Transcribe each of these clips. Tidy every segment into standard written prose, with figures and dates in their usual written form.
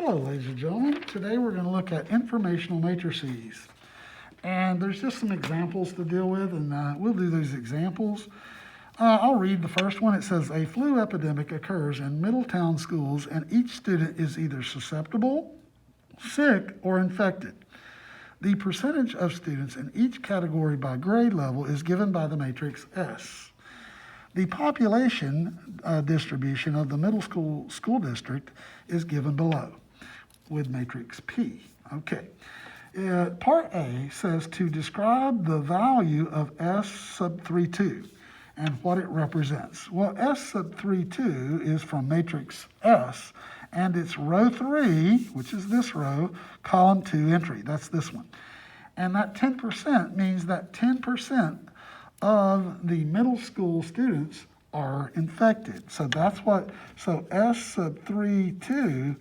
Hello, ladies and gentlemen. Today we're going to look at informational matrices. And there's just some examples to deal with, and we'll do these examples. I'll read the first one. It says, a flu epidemic occurs in Middletown schools, and each student is either susceptible, sick, or infected. The percentage of students in each category by grade level is given by the matrix S. The population distribution of the middle school district is given below with matrix P. Okay. Part A says to describe the value of S sub 3,2 and what it represents. Well, S sub 3,2 is from matrix S, and it's row 3, which is this row, column 2 entry. That's this one. And that 10% means that 10% of the middle school students are infected. So that's what, so S sub 3,2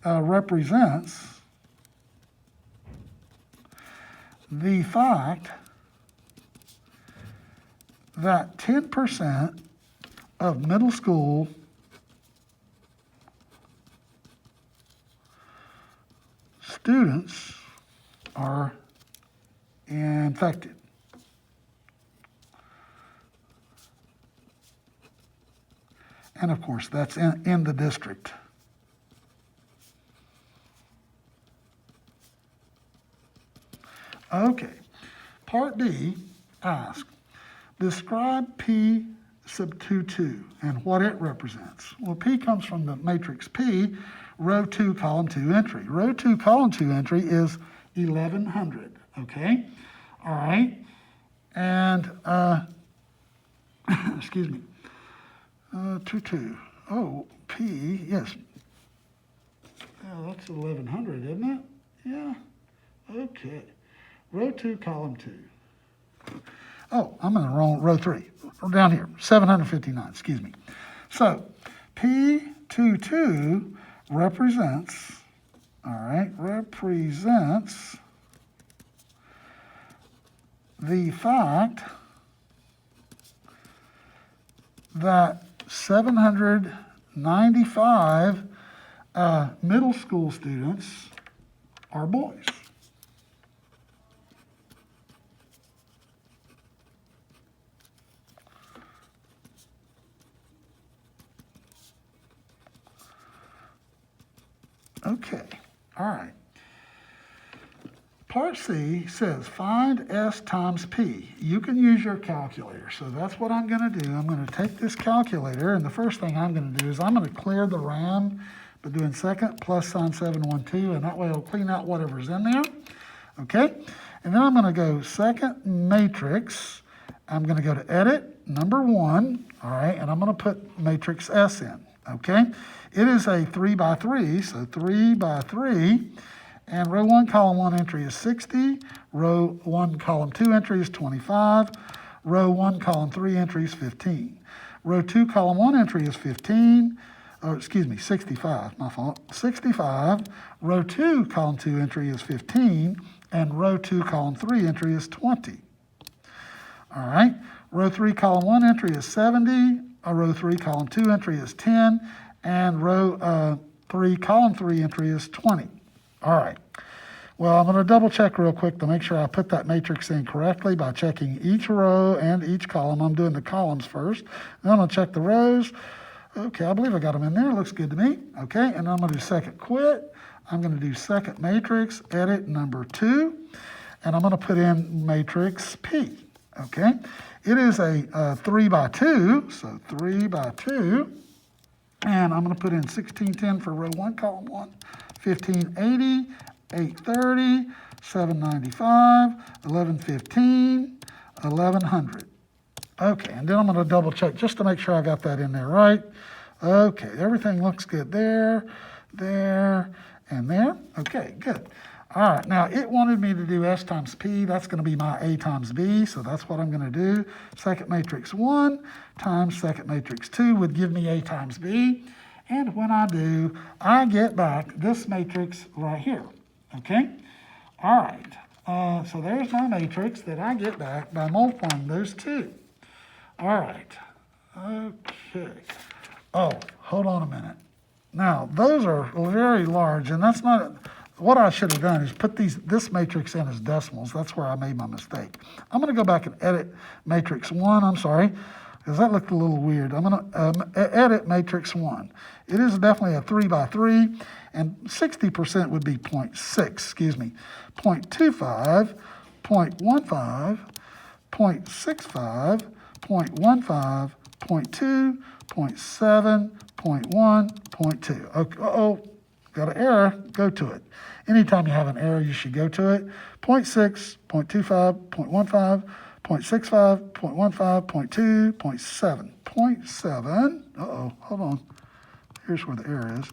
represents the fact that 10% of middle school students are infected. And of course, that's in the district. Okay, part B asks, describe P sub 2,2 and what it represents. Well, P comes from the matrix P, row 2, column 2 entry. Row 2, column 2 entry is 1,100, okay? All right, and, excuse me, 2,2, oh, P, yes. Oh, that's 1,100, isn't it? Yeah, okay. Row 2, column 2. Oh, I'm in the wrong, row 3, down here, 759, excuse me. So, P22 represents, all right, represents the fact that 795 middle school students are boys. Okay, all right. Part C says find S times P. You can use your calculator, so that's what I'm going to do. I'm going to take this calculator, and the first thing I'm going to do is I'm going to clear the RAM by doing second plus sign 712, and that way it'll clean out whatever's in there. Okay, and then I'm going to go second matrix. I'm going to go to edit, number 1, all right, and I'm going to put matrix S in, okay? It is a 3 by 3, so 3 by 3, and row 1, column 1 entry is 60, row 1, column 2 entry is 25, row 1, column 3 entry is 15. Row 2, column 1 entry is 15, or excuse me, 65, my fault, 65, row 2, column 2 entry is 15, and row 2, column 3 entry is 20. All right, row 3, column 1 entry is 70, row 3, column 2 entry is 10, and row 3, column 3 entry is 20. All right, well, I'm going to double check real quick to make sure I put that matrix in correctly by checking each row and each column. I'm doing the columns first, then I'm going to check the rows. Okay, I believe I got them in there, looks good to me. Okay, and I'm going to do second quit. I'm going to do second matrix, edit number 2, and I'm going to put in matrix P. Okay, it is a 3 by 2, so 3 by 2, and I'm going to put in 1610 for row 1, column 1, 1580, 830, 795, 1115, 1100. Okay, and then I'm going to double check just to make sure I got that in there right. Okay, everything looks good there, there, and there. Okay, good. All right, now it wanted me to do S times P. That's going to be my A times B, so that's what I'm going to do. Second matrix 1 times second matrix 2 would give me A times B. And when I do, I get back this matrix right here, okay? All right, so there's my matrix that I get back by multiplying those two. All right, okay. Oh, hold on a minute. Now, those are very large, and that's not, what I should have done is put this matrix in as decimals. That's where I made my mistake. I'm going to go back and edit matrix 1, I'm sorry, because that looked a little weird. I'm going to edit matrix 1. It is definitely a 3 by 3, and 60% would be 0.6, excuse me, 0.25, 0.15, 0.65, 0.15, 0.2, 0.7, 0.1, 0.2. Okay, uh-oh, got an error, go to it. Anytime you have an error, you should go to it. 0.6, 0.25, 0.15, 0.65, 0.15, 0.2, 0.7. 0.7, uh-oh, hold on. Here's where the error is.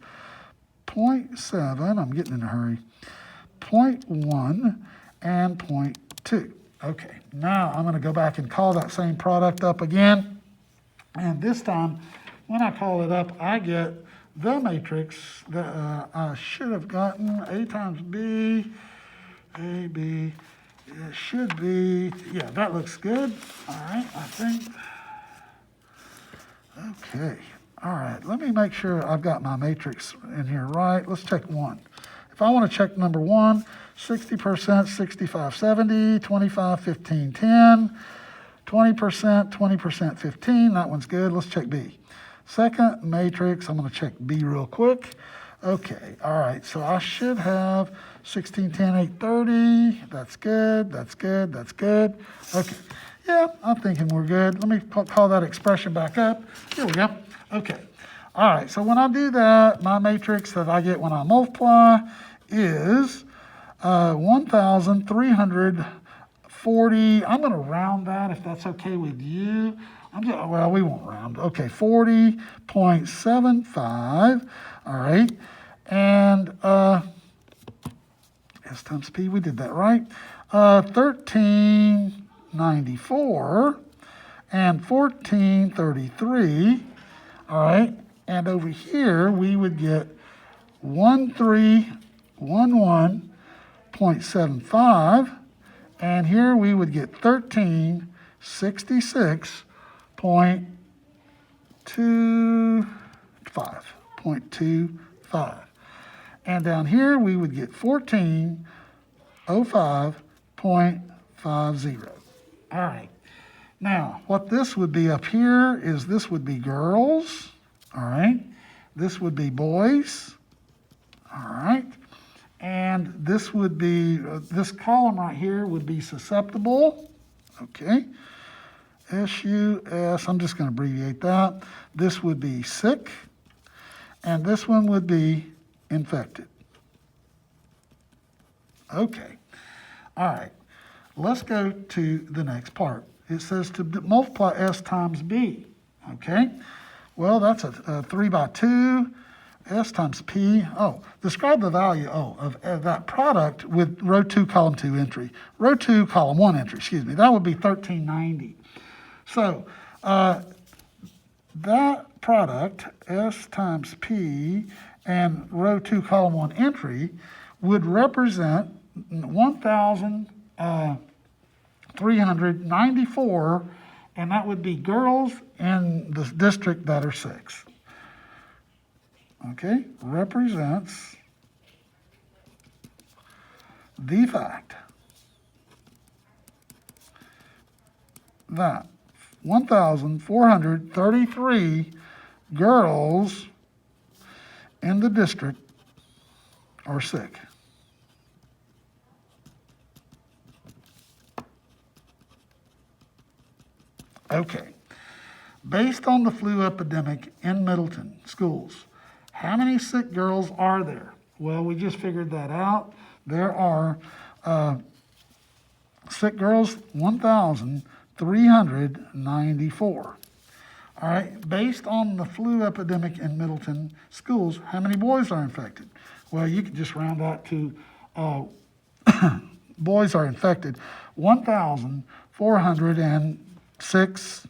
0.7, I'm getting in a hurry. 0.1 and 0.2. Okay, now I'm going to go back and call that same product up again. And this time, when I call it up, I get the matrix that I should have gotten. A times B, A, B, it should be, yeah, that looks good. All right, I think. Okay, all right, let me make sure I've got my matrix in here right. Let's check 1. If I want to check number 1, 60%, 65, 70, 25, 15, 10, 20%, 20%, 15. That one's good. Let's check B. Second matrix, I'm going to check B real quick. Okay, all right, so I should have 16, 10, 8, 30. That's good, that's good, that's good. Okay, yeah, I'm thinking we're good. Let me call that expression back up. Here we go. Okay, all right, so when I do that, my matrix that I get when I multiply is 1,340. I'm going to round that if that's okay with you. Well, we won't round. Okay, 40.75. All right. And S times P, we did that right. 1394 and 1433. All right. And over here, we would get 1311.75. And here we would get 1366.25. And down here we would get 1405.50. All right. Now, what this would be up here is this would be girls. All right. This would be boys. All right. And this would be, this column right here would be susceptible. Okay. S-U-S, I'm just going to abbreviate that. This would be sick. And this one would be infected. Okay. All right. Let's go to the next part. It says to multiply S times B. Okay. Well, that's a 3 by 2. S times P. Oh, describe the value of that product with row 2, column 2 entry. Row 2, column 1 entry, excuse me. That would be 1390. So that product, S times P, and row 2, column 1 entry would represent 1,394, and that would be girls in the district that are 6. Okay, represents the fact that 1,433 girls in the district are sick. Okay, based on the flu epidemic in Middleton schools, how many sick girls are there? Well, we just figured that out. There are sick girls, 1,394. All right, based on the flu epidemic in Middleton schools, how many boys are infected? Well, you could just round out to boys are infected, 1,406.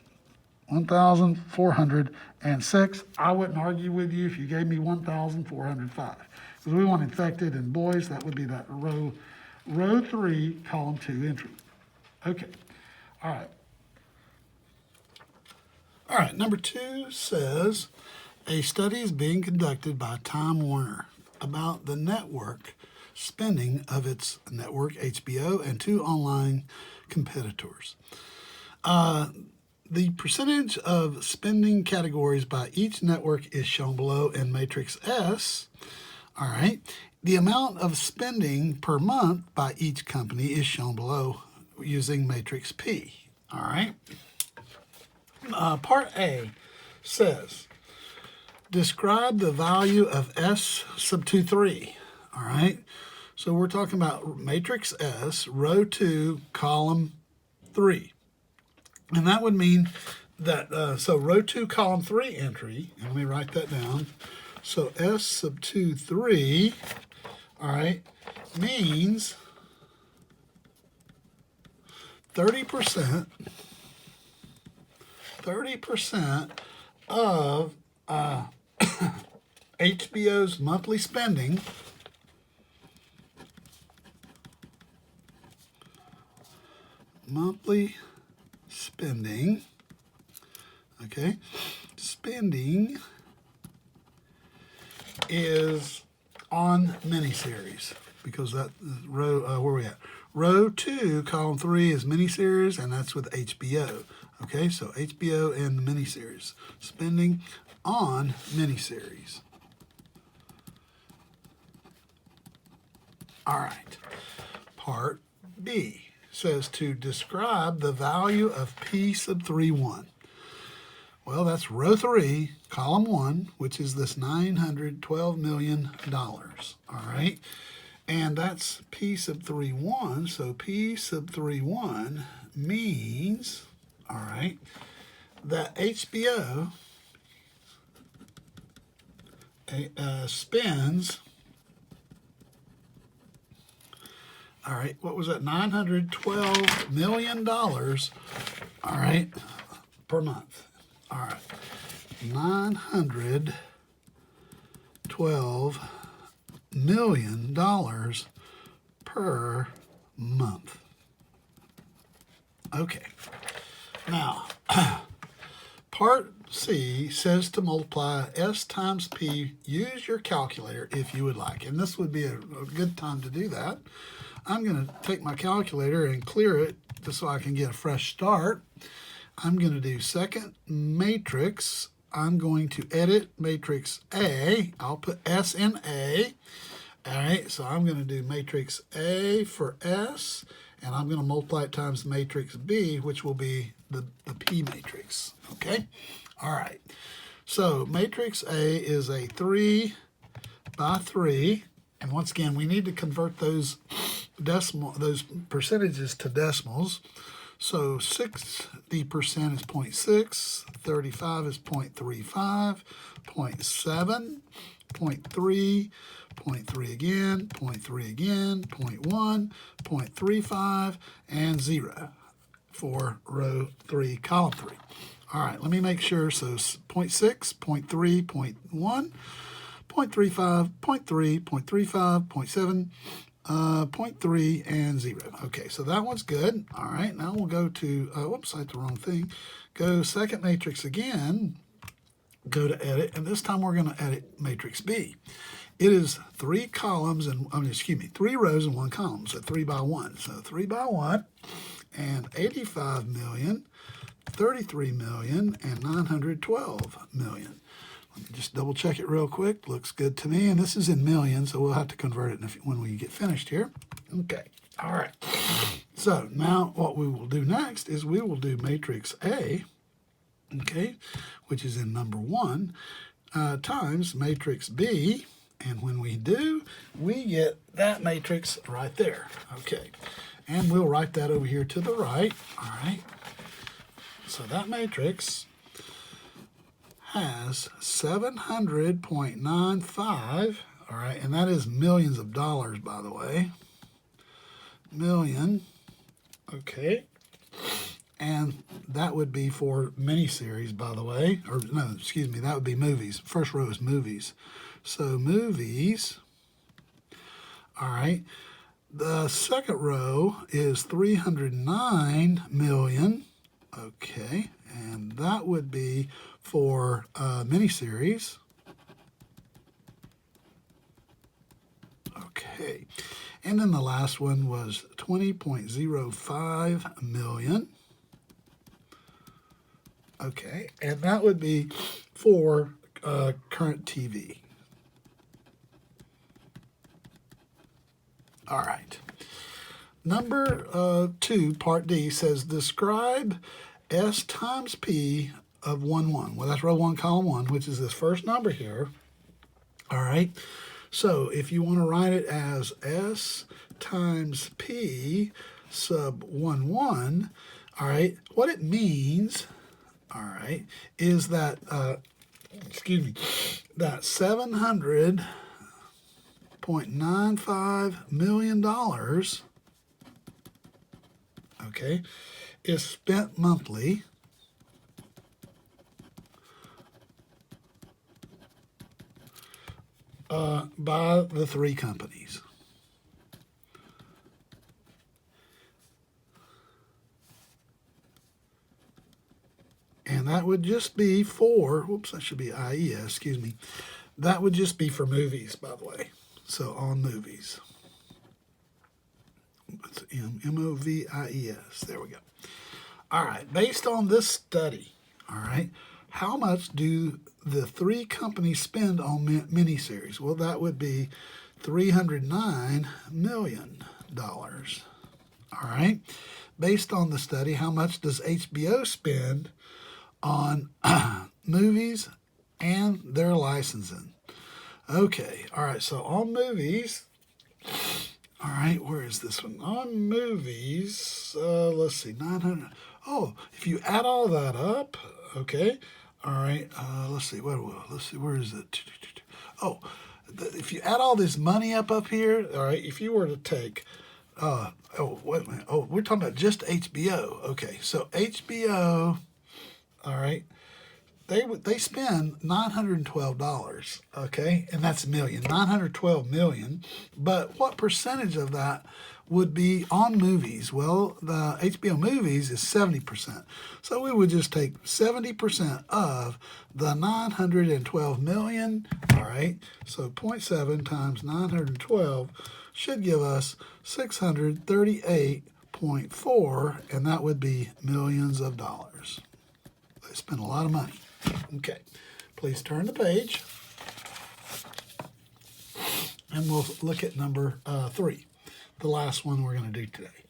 1,406. I wouldn't argue with you if you gave me 1,405. Because we want infected and boys, that would be that row 3, column 2 entry. Okay. All right. All right, number 2 says A study is being conducted by Time Warner about the network spending of its network, HBO, and two online competitors. The percentage of spending categories by each network is shown below in Matrix S. All right. The amount of spending per month by each company is shown below using Matrix P. All right. Part A says, describe the value of S sub 2, 3. All right. So we're talking about Matrix S, row 2, column 3. And that would mean that, so row 2, column 3 entry, and let me write that down. So S sub 2, 3, all right, means 30% of HBO's monthly spending okay, spending is on miniseries, because that row, where are we at? Row 2, column 3 is miniseries, and that's with HBO. Okay, so HBO and the miniseries. Spending on miniseries. All right. Part B says to describe the value of P sub 3, 1. Well, that's row 3, column 1, which is this $912 million. All right. And that's P sub 3, 1. So P sub 3, 1 means, all right, that HBO spends, all right, what was that? $912 million, all right, per month. All right, $912 million per month. Okay. Now, part C says to multiply S times P. Use your calculator if you would like. And this would be a good time to do that. I'm going to take my calculator and clear it just so I can get a fresh start. I'm going to do second matrix. I'm going to edit matrix A. I'll put S in A. All right, so I'm going to do matrix A for S, and I'm going to multiply it times matrix B, which will be the P matrix. Okay? All right. So matrix A is a 3 by 3. And once again, we need to convert those percentages to decimals. So 60% is 0.6, 35 is 0.35, 0.7, 0.3, 0.3 again, 0.3 again, 0.1, 0.35, and 0 for row 3, column 3. All right, let me make sure. So 0.6, 0.3, 0.1, 0.35, 0.3, 0.35, 0.7, 0.3, and 0. Okay, so that one's good. All right, now we'll go to, whoops, I hit the wrong thing. Go second matrix again, go to edit, and this time we're going to edit matrix B. It is 3 columns and, 3 rows and 1 column, so 3 by 1. So 3 by 1, and 85 million, 33 million, and 912 million. Let me just double check it real quick. Looks good to me. And this is in millions, so we'll have to convert it when we get finished here. Okay. All right. So now what we will do next is we will do matrix A, okay, which is in number 1, times matrix B. And when we do, we get that matrix right there. Okay. And we'll write that over here to the right. All right. So that matrix has 700.95, all right, and that is millions of dollars, by the way. Million, okay. And that would be for miniseries, by the way. Or, no, excuse me, that would be movies. First row is movies. So movies, all right. The second row is 309 million. Okay, And that would be for miniseries. Okay. And then the last one was 20.05 million. Okay. And that would be for current TV. All right. Number 2, part D, says describe S times P of 1, 1. Well, that's row 1, column 1, which is this first number here. All right. So if you want to write it as S times P sub 1, 1, all right, what it means, all right, is that, that $700.95 million, okay, is spent monthly by the 3 companies. And that would just be for, whoops, that should be IES, excuse me. That would just be for movies, by the way. So on movies. It's MOVIES. There we go. All right. Based on this study, all right, how much do the 3 companies spend on miniseries? Well, that would be $309 million. All right. Based on the study, how much does HBO spend on movies and their licensing? Okay. All right. So on movies, all right, where is this one? On movies, let's see, 900. Oh, if you add all that up, okay. All right, let's see, where is it? Oh, if you add all this money up here, all right, if you were to take, oh, wait a minute. Oh, we're talking about just HBO. Okay, so HBO, all right, they spend $912, okay, and that's million, 912 million. But what percentage of that would be on movies? Well, the HBO movies is 70%. So we would just take 70% of the 912 million, all right? So 0.7 times 912 should give us 638.4, and that would be millions of dollars. They spend a lot of money. Okay, please turn the page, and we'll look at number 3, the last one we're going to do today.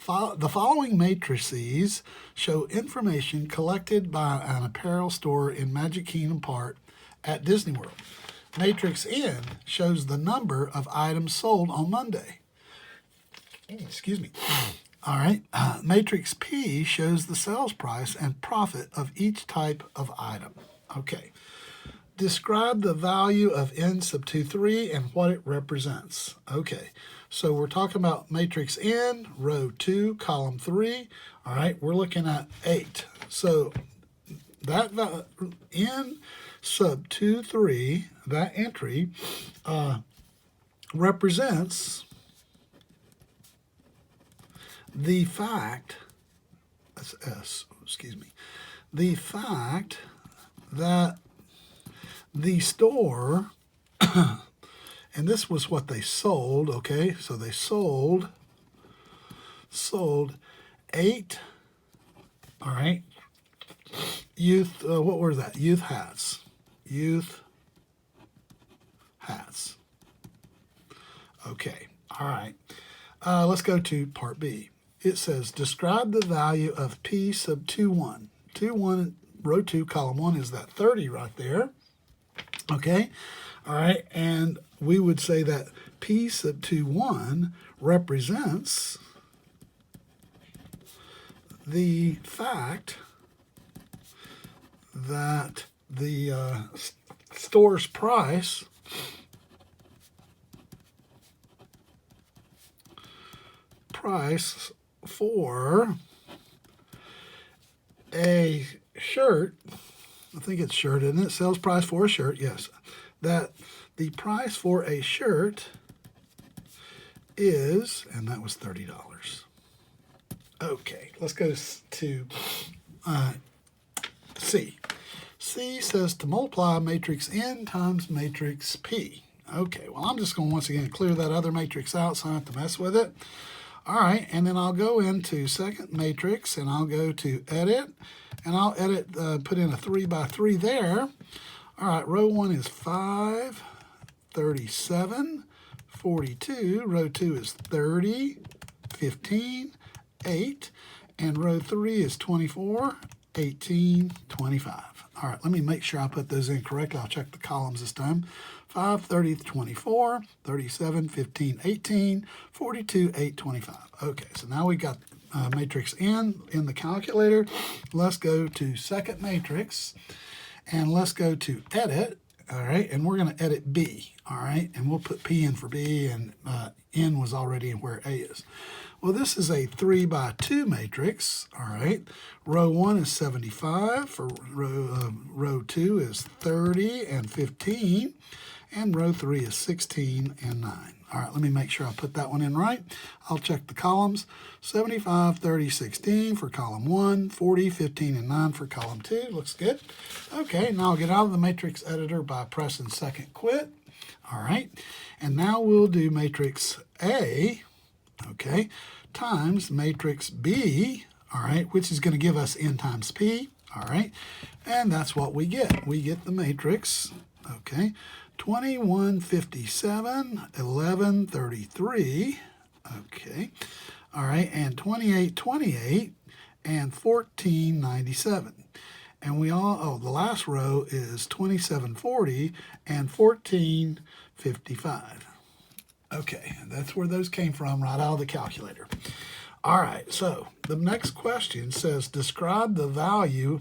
The following matrices show information collected by an apparel store in Magic Kingdom Park at Disney World. Matrix N shows the number of items sold on Monday. Excuse me. All right, matrix P shows the sales price and profit of each type of item. Okay, describe the value of N sub 2, 3 and what it represents. Okay, so we're talking about matrix N, row 2, column 3. All right, we're looking at 8. So that N sub 2, 3, that entry represents the fact, that's S, excuse me, the fact that the store, and this was what they sold, okay, so they sold 8, all right, youth, what were that? Youth hats. Okay, all right. Let's go to part B. It says, describe the value of P sub 2, 1. 2, 1, row 2, column 1 is that 30 right there. Okay, all right, and we would say that P sub 2, 1 represents the fact that the store's price for a shirt, I think it's shirt, isn't it? Sales price for a shirt, yes. That the price for a shirt is, and that was $30. Okay, let's go to C. C says to multiply matrix N times matrix P. Okay, well, I'm just going to once again clear that other matrix out so I don't have to mess with it. All right, and then I'll go into second matrix, and I'll go to edit, and I'll edit, put in a 3 by 3 there. All right, row 1 is 5, 37, 42. Row 2 is 30, 15, 8. And row 3 is 24, 18, 25. All right, let me make sure I put those in correctly. I'll check the columns this time. 5, 30, 24, 37, 15, 18, 42, 8, 25. Okay, so now we got matrix N in the calculator. Let's go to second matrix, and let's go to edit. All right, and we're going to edit B. All right, and we'll put P in for B, and N was already where A is. Well, this is a 3 by 2 matrix. All right, row 1 is 75. For row 2 is 30 and 15. And row 3 is 16 and 9. All right, let me make sure I put that one in right. I'll check the columns. 75, 30, 16 for column 1, 40, 15, and 9 for column 2. Looks good. Okay, now I'll get out of the matrix editor by pressing second quit. All right, and now we'll do matrix A, okay, times matrix B, all right, which is going to give us N times P, all right, and that's what we get. We get the matrix, okay, 2157, 1133, okay, all right, and 2828, and 1497. And we all, the last row is 2740 and 1455. Okay, that's where those came from, right out of the calculator. All right, so the next question says, describe the value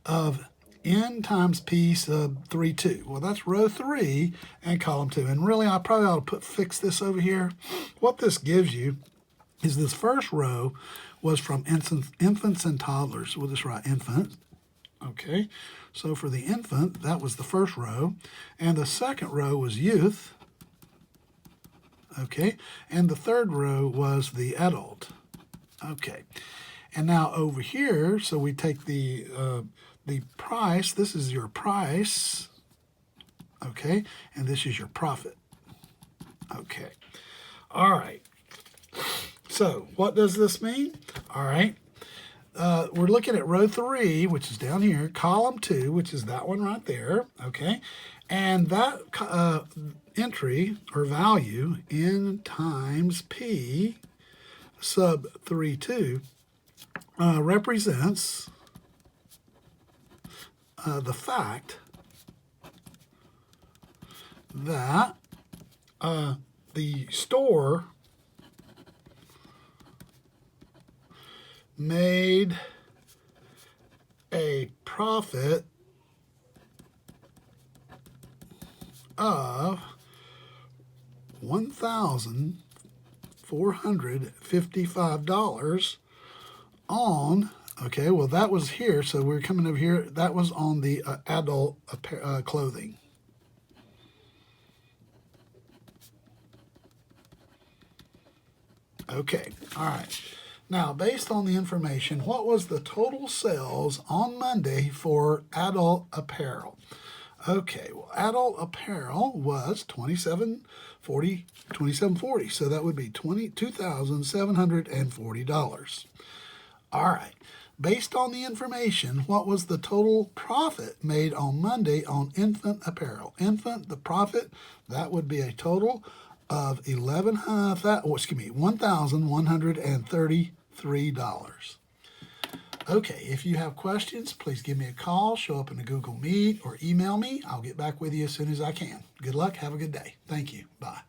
of N times P sub 3, 2. Well, that's row 3 and column 2. And really, I probably ought to fix this over here. What this gives you is this first row was from infants and toddlers. We'll just write infant. Okay, so for the infant, that was the first row. And the second row was youth. Okay, and the third row was the adult. Okay, and now over here, so we take the price. This is your price. Okay, and this is your profit. Okay, all right. So what does this mean? All right. We're looking at row 3, which is down here, column 2, which is that one right there, okay? And that entry or value, N times P sub 3, 2, represents the fact that the store made a profit of $1,455 on, okay, well, that was here, so we're coming over here. That was on the adult clothing. Okay, all right. Now, based on the information, what was the total sales on Monday for adult apparel? Okay, well, adult apparel was $27.40, so that would be $2,740. All right, based on the information, what was the total profit made on Monday on infant apparel? Infant, the profit, that would be a total of $1,133. Okay, if you have questions, please give me a call, show up in a Google Meet, or email me. I'll get back with you as soon as I can. Good luck. Have a good day. Thank you. Bye.